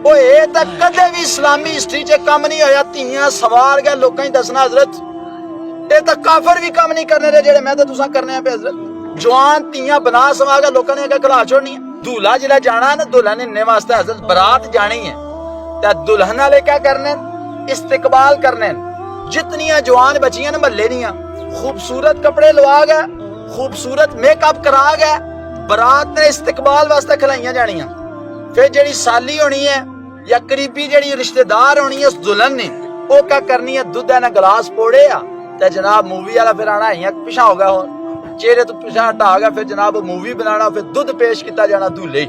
ये तो कदे भी इस्लामी हिस्ट्री च कम नहीं होया। धीयां सवार गए लोकां च दसना हजरत, ये तो काफर भी कम नहीं करने दे जेड़े मैं तो तुसां करने पे हजरत। जवान धीयां बना सवा के लोकां ने अगे खला छोड़नी है। दूल्हा जिला जाना है ना, दुल्हन इन्ने वास्ते हजरत बारात जानी है ते दुल्हन वाले क्या करने, इस्तिकबाल करने। जितनियां जवान बचियां न महल्ले दियां खूबसूरत कपड़े लवा गए, खूबसूरत मेकअप करा गए, बारात ने इस्तिकबाल वास्ते खलाइयां जानियां। फिर जेड़ी साली होनी है या करीबी जेड़ी रिश्तेदार होनी है उस दुल्हन ने वो क्या करनी है, दुध ने गिलास पोड़े आ ते जनाब मूवी वाला फिर आना है पिछा हो गया, चेहरे तो पिछा हटा गया, फिर जनाब मूवी बनाना, फिर दुध पेश किया जाना दूल्हे।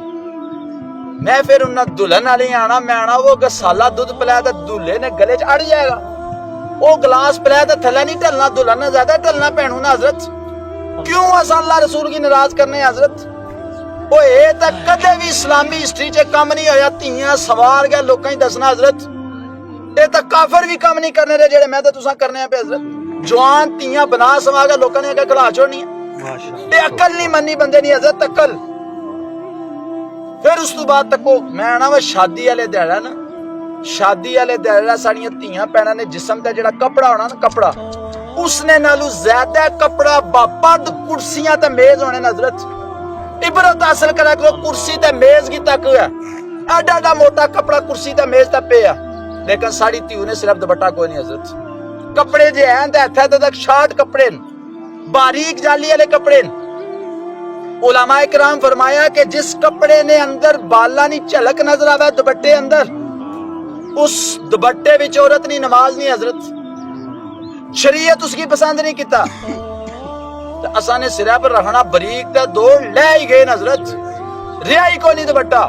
मैं फिर उन्हें दुल्हन वाले आना, मैं आना वो गसाला दुध पिलाया तो दूल्हे ने गले च अड़ जाएगा, वो गिलास पिलाया तो थल्ले नहीं ढलना, दुल्हन ने ज्यादा ढलना भैनू ना हजरत। क्यों अस अल्लाह रसूल की नाराज करने हजरत। वो ये तो कदे भी इस्लामी हिस्ट्री च कम नहीं होया। धीयां सवार गए लोकां च दसना हजरत, ये तो काफर भी कम नहीं करने दे जेड़े मैं तो तुसां करने पे हजरत। जवान धीयां बना सवा के लोकां ने अगे खला छोड़नी है। ते अकल नहीं मननी बंदे नहीं हजरत, अकल। फिर उस तो बाद तको मैं आना वा शादी वाले दिहाड़ा ना, शादी वाले दिहाड़ा साड़ियां धीयां भैणां ने जिस्म ते जेड़ा कपड़ा होना ना, कपड़ा उसने नालू ज्यादा कपड़ा बंद कुर्सियां ते मेज होने हजरत। इबरत हासिल करा करो, कुर्सी ते मेज की तक है, एडा एडा मोटा कपड़ा कुर्सी ते मेज ते पे, लेकिन साड़ी धी ने सिर्फ दुपट्टा कोई नहीं हजरत। कपड़े जे हैं ते हत्थे तक शार्ट कपड़े, बारीक जाली वाले कपड़े। उलमाए किराम फरमाया कि जिस कपड़े ने अंदर बाला नहीं झलक नजर आवे दुपट्टे अंदर, उस दुपट्टे विच औरत नहीं नमाज नहीं हजरत। शरीयत उसकी पसंद नहीं किता, असा ने सिरा पर रखना बरीक ते दौड़ ले ही गए हजरत, रिया ही कोई नहीं दुपट्टा।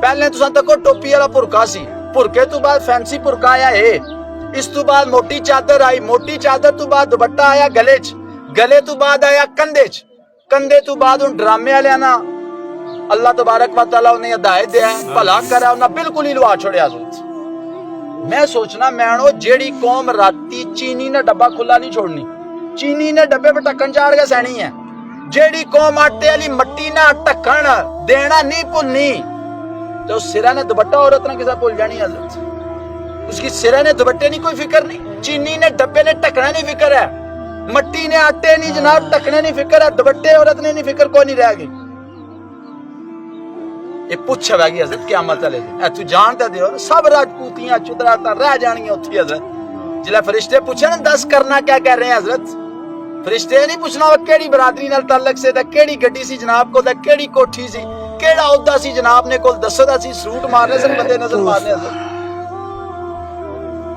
पहले तुसा तको टोपी वाला भुरका सी, भुरके तो बाद फैंसी भुरका आया है, इस तो बाद मोटी चादर आई, मोटी चादर तो बाद दुपट्टा आया गले च, गले तो बाद आया कंधे च, कंधे तो बाद उन ड्रामे वाले ना अल्लाह तबारक व तआला उन्हें हिदायत दिया भला करा, उन्हें बिल्कुल ही लुआ छोड़िया हजरत। मैं सोचना मैं जेड़ी कौम राती चीनी ने डब्बा खुला नहीं छोड़नी, चीनी ने डब्बे पर ढक्कन चाड़ के सहनी है, जेड़ी कौम आटे वाली मट्टी ना ढक्कन देना नहीं भुलनी, तो सिरा ने दुपट्टा औरत ने किसा भूल जानी हजरत। उसकी सिरा ने दुपट्टे नहीं कोई फिक्र नहीं, चीनी ने डब्बे ने ढकना नहीं फिक्र है, मट्टी ने आटे नहीं जनाब ढकने नहीं फिक्र है, दुपट्टे औरत ने नहीं फिक्र, कोई नहीं रह गई। ये पुछ हैगी हजरत क़यामत वाले दिन, तू जानता दे सब राजपूतियां चुदराता रह जानियां उत्थे हजरत। जिला फरिश्ते पूछे ना 10 करना क्या कह रहे हैं हजरत, फरिश्ते नहीं पूछना केड़ी बरादरी नाल ताल्लुक से, केड़ी गड्डी सी जनाब को, केड़ी कोठी सी, केड़ा औहदा सी जनाब ने कोल, दसो दा सी सूट मारने से बंदे नजर मारने हजरत।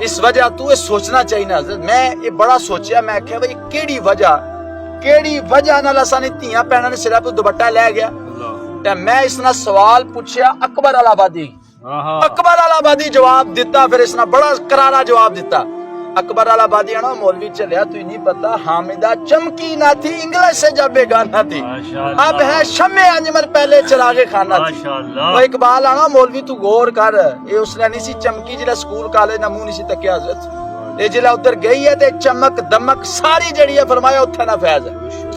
इस वजह तू ये सोचना चाहिए ना हजरत। मैं ये बड़ा सोचा, मैं आख्या भाई केड़ी वजह नाल असां ने धीयां भैणां ने सिरा पर दुपट्टा लै गया। ते मैं इसना सवाल पूछया अकबर अलाहाबादी, अकबर अलाहाबादी जवाब दिता, फिर इसना बड़ा करारा जवाब दिता। अकबर अलाहाबादी आना मौलवी चलिया, तुझे नहीं पता हामिदा चमकी ना थी, इंग्लिश से जब बेगाना थी, अब है शम्मे अंजमर पहले चरागे खाना थी। वो इकबाल आना मौलवी तू गौर कर, ये उसने नहीं सी चमकी जिला स्कूल कॉलेज ना मुंह नहीं सी तकिया हजरत, ये जिला उधर गई है ते चमक दमक सारी जड़ी है फरमाया उत्थे ना फैज है।